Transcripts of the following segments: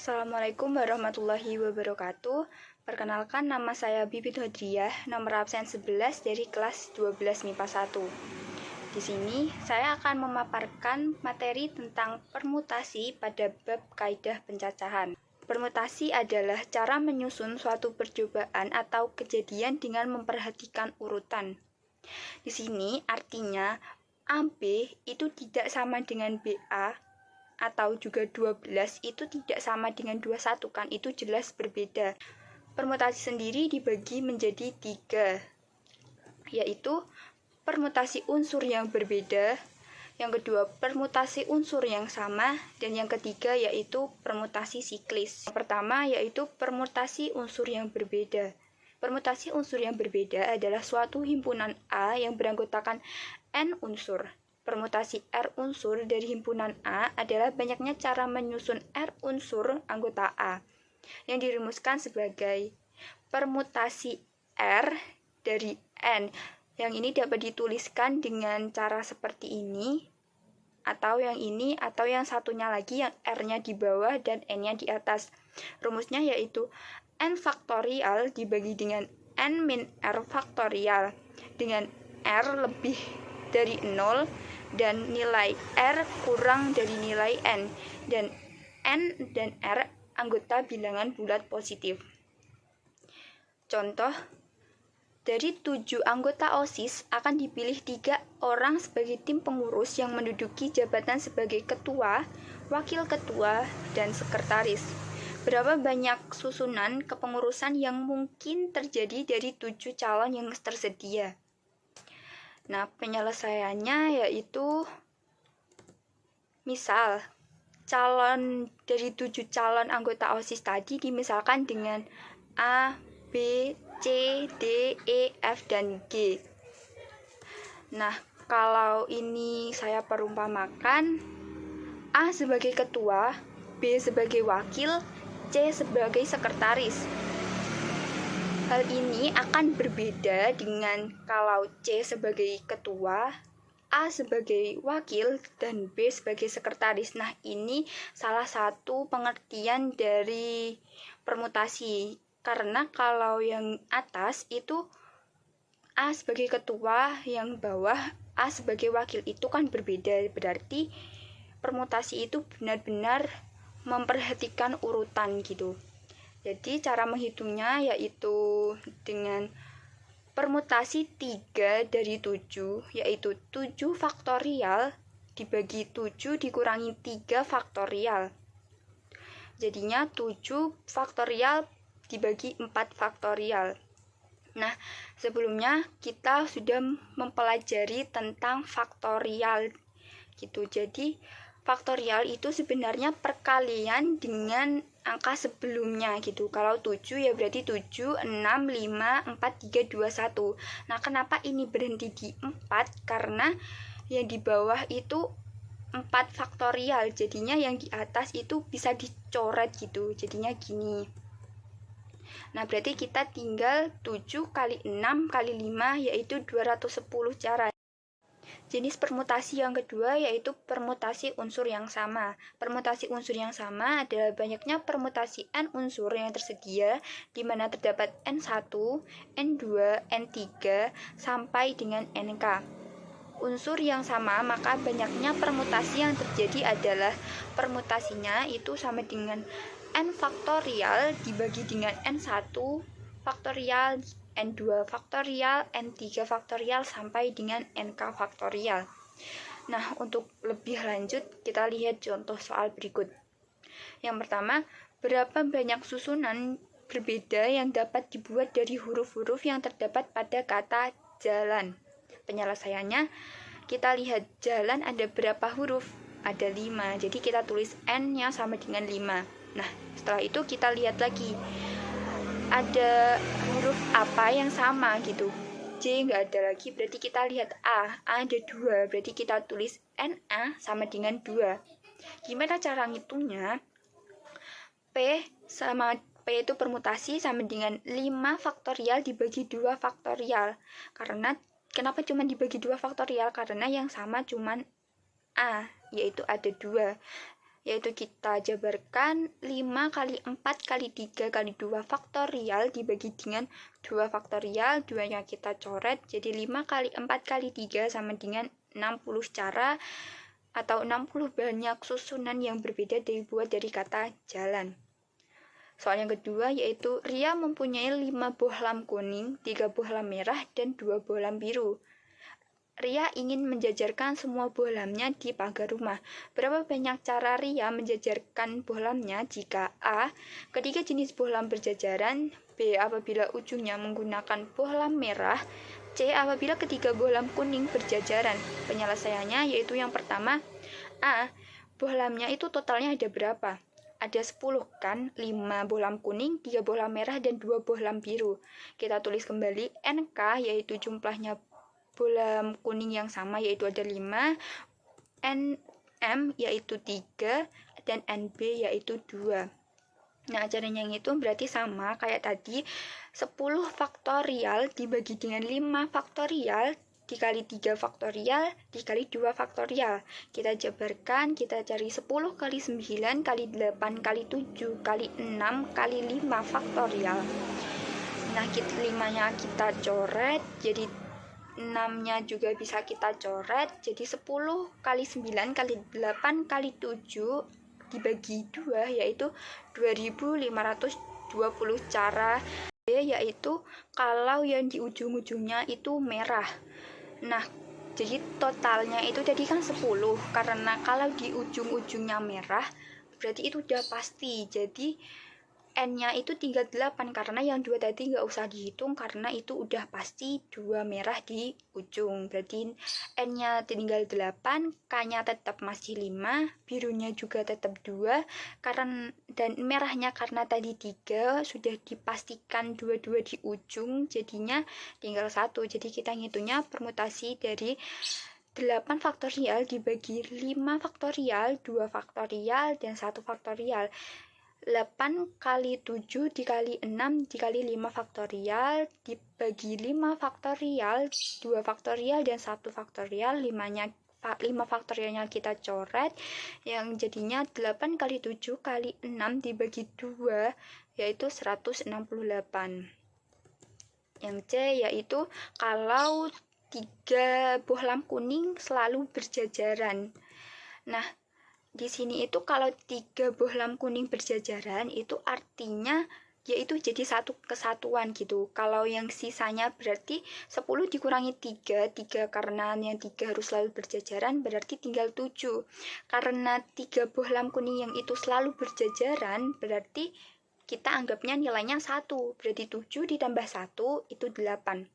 Assalamualaikum warahmatullahi wabarakatuh. Perkenalkan, nama saya Bibit Hodriah, nomor absen 11 dari kelas 12 MIPA 1. Di sini saya akan memaparkan materi tentang permutasi pada bab kaidah pencacahan. Permutasi adalah cara menyusun suatu percobaan atau kejadian dengan memperhatikan urutan. Di sini artinya AB itu tidak sama dengan BA, atau juga 12 itu tidak sama dengan 21, kan itu jelas berbeda. Permutasi sendiri dibagi menjadi 3, yaitu permutasi unsur yang berbeda, yang kedua permutasi unsur yang sama, dan yang ketiga yaitu permutasi siklis. Yang pertama yaitu permutasi unsur yang berbeda. Permutasi unsur yang berbeda adalah suatu himpunan A yang beranggotakan N unsur. Permutasi R unsur dari himpunan A adalah banyaknya cara menyusun R unsur anggota A, yang dirumuskan sebagai permutasi R dari N. Yang ini dapat dituliskan dengan cara seperti ini, atau yang ini, atau yang satunya lagi yang R-nya di bawah dan N-nya di atas. Rumusnya yaitu N faktorial dibagi dengan N min R faktorial, dengan R lebih dari 0 dan nilai R kurang dari nilai N, dan N dan R anggota bilangan bulat positif. Contoh, dari 7 anggota OSIS akan dipilih 3 orang sebagai tim pengurus yang menduduki jabatan sebagai ketua, wakil ketua, dan sekretaris. Berapa banyak susunan kepengurusan yang mungkin terjadi dari 7 calon yang tersedia? Nah, penyelesaiannya yaitu misal calon dari 7 calon anggota OSIS tadi dimisalkan dengan A, B, C, D, E, F, dan G. Nah, kalau ini saya perumpamakan A sebagai ketua, B sebagai wakil, C sebagai sekretaris. Hal ini akan berbeda dengan kalau C sebagai ketua, A sebagai wakil, dan B sebagai sekretaris. Nah, ini salah satu pengertian dari permutasi. Karena kalau yang atas itu A sebagai ketua, yang bawah A sebagai wakil, itu kan berbeda. Berarti permutasi itu benar-benar memperhatikan urutan gitu. Jadi cara menghitungnya yaitu dengan permutasi 3 dari 7, yaitu 7 faktorial dibagi 7 dikurangi 3 faktorial. Jadinya 7 faktorial dibagi 4 faktorial. Nah, sebelumnya kita sudah mempelajari tentang faktorial gitu. Jadi faktorial itu sebenarnya perkalian dengan angka sebelumnya gitu. Kalau 7 ya berarti 7, 6, 5, 4, 3, 2, 1. Nah, kenapa ini berhenti di 4? Karena yang di bawah itu 4 faktorial. Jadinya yang di atas itu bisa dicoret gitu. Jadinya gini. Nah, berarti kita tinggal 7 kali 6 kali 5 yaitu 210 cara. Jenis permutasi yang kedua yaitu permutasi unsur yang sama. Permutasi unsur yang sama adalah banyaknya permutasi N unsur yang tersedia, di mana terdapat N1, N2, N3, sampai dengan NK. Unsur yang sama, maka banyaknya permutasi yang terjadi adalah permutasinya itu sama dengan N faktorial dibagi dengan N1 faktorial, N2 faktorial, N3 faktorial, sampai dengan NK faktorial. Nah, untuk lebih lanjut, kita lihat contoh soal berikut. Yang pertama, berapa banyak susunan berbeda yang dapat dibuat dari huruf-huruf yang terdapat pada kata jalan? Penyelesaiannya, kita lihat jalan ada berapa huruf? Ada 5, jadi kita tulis N-nya sama dengan 5. Nah, setelah itu kita lihat lagi, ada huruf apa yang sama gitu. J nggak ada lagi, berarti kita lihat A ada 2, berarti kita tulis NA sama dengan 2. Gimana cara ngitungnya? P itu permutasi sama dengan 5 faktorial dibagi 2 faktorial. Karena kenapa cuma dibagi 2 faktorial? Karena yang sama cuma A, yaitu ada 2. yaitu kita jabarkan 5 kali 4 kali 3 kali 2 faktorial dibagi dengan 2 faktorial, 2-nya kita coret, jadi 5 kali 4 kali 3 sama dengan 60 cara atau 60 banyak susunan yang berbeda dibuat dari kata jalan. Soal yang kedua yaitu Ria mempunyai 5 bohlam kuning, 3 bohlam merah, dan 2 bohlam biru. Ria ingin menjajarkan semua bohlamnya di pagar rumah. Berapa banyak cara Ria menjajarkan bohlamnya jika A. Ketiga jenis bohlam berjajaran, B. Apabila ujungnya menggunakan bohlam merah, C. Apabila ketiga bohlam kuning berjajaran. Penyelesaiannya yaitu yang pertama, A. Bohlamnya itu totalnya ada berapa? Ada 10 kan, 5 bohlam kuning, 3 bohlam merah, dan 2 bohlam biru. Kita tulis kembali NK yaitu jumlahnya bohlam kuning yang sama yaitu ada 5, NM yaitu 3, dan NB yaitu 2. Nah, caranya yang itu berarti sama kayak tadi, 10 faktorial dibagi dengan 5 faktorial dikali 3 faktorial dikali 2 faktorial. Kita jabarkan, kita cari 10 kali 9 kali 8 kali 7 kali 6 kali 5 faktorial. Nah, 5-nya kita coret, jadi 6-nya juga bisa kita coret, jadi 10 kali 9 kali 8 kali 7 dibagi 2 yaitu 2520 cara, yaitu kalau yang di ujung-ujungnya itu merah. Nah, jadi totalnya itu tadi kan 10, karena kalau di ujung-ujungnya merah berarti itu udah pasti, jadi N-nya itu tinggal 8, karena yang 2 tadi nggak usah dihitung karena itu udah pasti 2 merah di ujung. Berarti N-nya tinggal 8, K-nya tetap masih 5, birunya juga tetap 2, dan merahnya karena tadi 3 sudah dipastikan 2 di ujung, jadinya tinggal 1. Jadi kita ngitungnya permutasi dari 8 faktorial dibagi 5 faktorial, 2 faktorial, dan 1 faktorial. 8 kali 7 dikali 6 dikali 5 faktorial dibagi 5 faktorial, 2 faktorial, dan 1 faktorial. 5 faktorialnya kita coret, yang jadinya 8 kali 7 kali 6 dibagi 2 yaitu 168. Yang C yaitu kalau 3 bohlam kuning selalu berjajaran. Nah, di sini itu kalau 3 bohlam kuning berjajaran itu artinya yaitu jadi satu kesatuan gitu. Kalau yang sisanya berarti 10 dikurangi 3 karena yang 3 harus selalu berjajaran berarti tinggal 7. Karena 3 bohlam kuning yang itu selalu berjajaran berarti kita anggapnya nilainya 1. Berarti 7 ditambah 1 itu 8.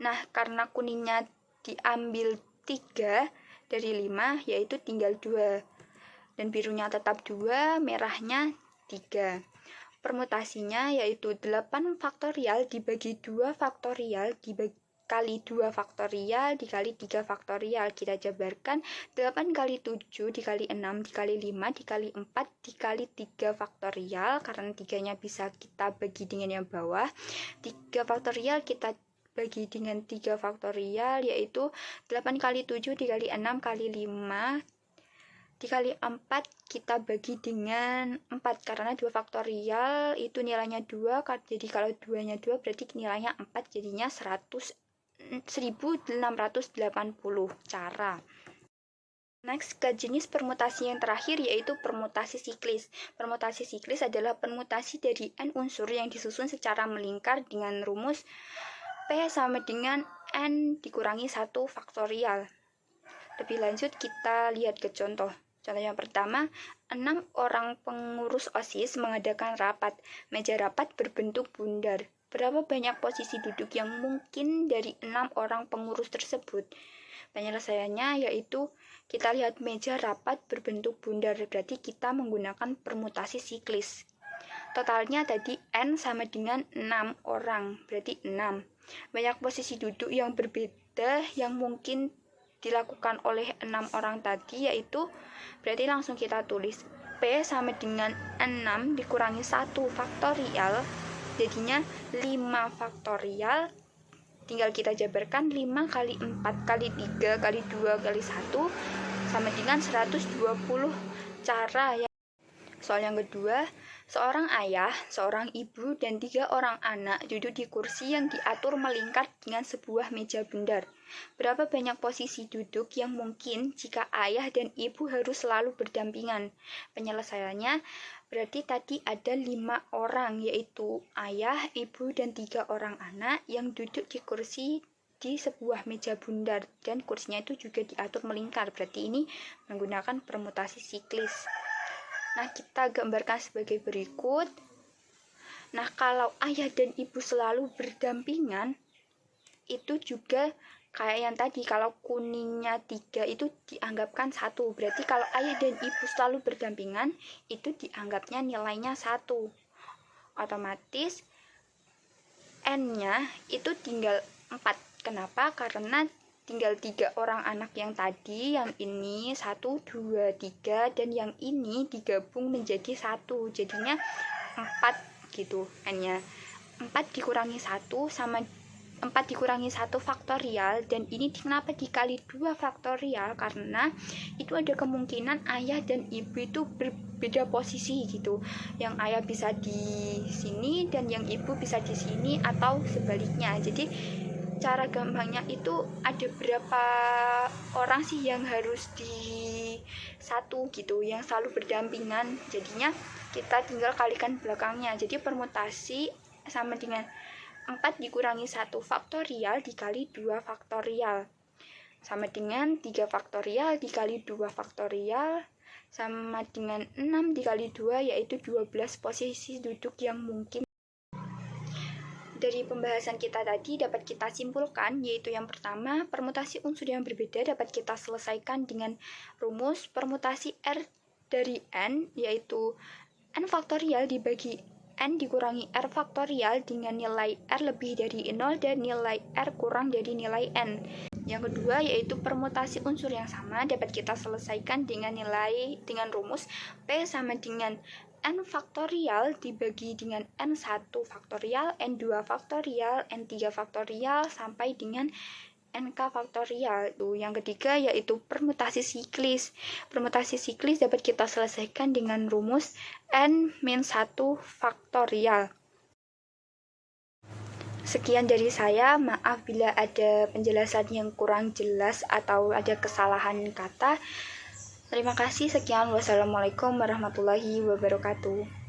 Nah, karena kuningnya diambil 3 dari 5 yaitu tinggal 2. Dan birunya tetap 2, merahnya 3. Permutasinya yaitu 8 faktorial dibagi 2 faktorial dikali 2 faktorial dikali 3 faktorial. Kita jabarkan 8 kali 7 dikali 6 dikali 5 dikali 4 dikali 3 faktorial, karena 3-nya bisa kita bagi dengan yang bawah. 3 faktorial kita bagi dengan 3 faktorial yaitu 8 kali 7 dikali 6 kali 5 dikali 4 kita bagi dengan 4, karena 2 faktorial itu nilainya 2, jadi kalau 2-nya 2 berarti nilainya 4, jadinya 1680 cara. Next, ke jenis permutasi yang terakhir yaitu permutasi siklis. Permutasi siklis adalah permutasi dari n unsur yang disusun secara melingkar dengan rumus P sama dengan n dikurangi 1 faktorial. Lebih lanjut kita lihat ke contoh. Contoh yang pertama, 6 orang pengurus OSIS mengadakan rapat. Meja rapat berbentuk bundar. Berapa banyak posisi duduk yang mungkin dari 6 orang pengurus tersebut? Penyelesaiannya yaitu kita lihat meja rapat berbentuk bundar, berarti kita menggunakan permutasi siklis. Totalnya tadi N sama dengan 6 orang, berarti 6. Banyak posisi duduk yang berbeda yang mungkin dilakukan oleh 6 orang tadi yaitu berarti langsung kita tulis P sama dengan 6 dikurangi 1 faktorial jadinya 5 faktorial, tinggal kita jabarkan 5 kali 4 kali 3 kali 2 kali 1 sama dengan 120 cara yang soal yang kedua, seorang ayah, seorang ibu, dan 3 orang anak duduk di kursi yang diatur melingkar dengan sebuah meja bundar. Berapa banyak posisi duduk yang mungkin jika ayah dan ibu harus selalu berdampingan? Penyelesaiannya berarti tadi ada 5 orang, yaitu ayah, ibu, dan 3 orang anak yang duduk di kursi di sebuah meja bundar, dan kursinya itu juga diatur melingkar. Berarti ini menggunakan permutasi siklis. Nah, kita gambarkan sebagai berikut. Nah, kalau ayah dan ibu selalu berdampingan, itu juga kayak yang tadi, kalau kuningnya 3 itu dianggapkan 1. Berarti kalau ayah dan ibu selalu berdampingan, itu dianggapnya nilainya 1. Otomatis N-nya itu tinggal 4. Kenapa? Karena tinggal 3 orang anak yang tadi, yang ini 1, 2, 3, dan yang ini digabung menjadi 1, jadinya 4 gitu. Hanya 4 dikurangi 1 sama 4 dikurangi 1 faktorial, dan ini kenapa dikali 2 faktorial? Karena itu ada kemungkinan ayah dan ibu itu berbeda posisi gitu. Yang ayah bisa di sini dan yang ibu bisa di sini, atau sebaliknya. Jadi cara gampangnya itu ada berapa orang sih yang harus di 1 gitu, yang selalu berdampingan. Jadinya kita tinggal kalikan belakangnya. Jadi permutasi sama dengan 4 dikurangi 1 faktorial dikali 2 faktorial sama dengan 3 faktorial dikali 2 faktorial sama dengan 6 dikali 2, yaitu 12 posisi duduk yang mungkin. Dari pembahasan kita tadi dapat kita simpulkan, yaitu yang pertama, permutasi unsur yang berbeda dapat kita selesaikan dengan rumus permutasi R dari N, yaitu N faktorial dibagi N dikurangi R faktorial dengan nilai R lebih dari 0 dan nilai R kurang dari nilai N. Yang kedua, yaitu permutasi unsur yang sama dapat kita selesaikan dengan rumus P sama dengan N faktorial dibagi dengan N1 faktorial, N2 faktorial, N3 faktorial, sampai dengan NK faktorial. Yang ketiga, yaitu permutasi siklis. Permutasi siklis dapat kita selesaikan dengan rumus N-1 faktorial. Sekian dari saya, maaf bila ada penjelasan yang kurang jelas atau ada kesalahan kata. Terima kasih, sekian. Wassalamualaikum warahmatullahi wabarakatuh.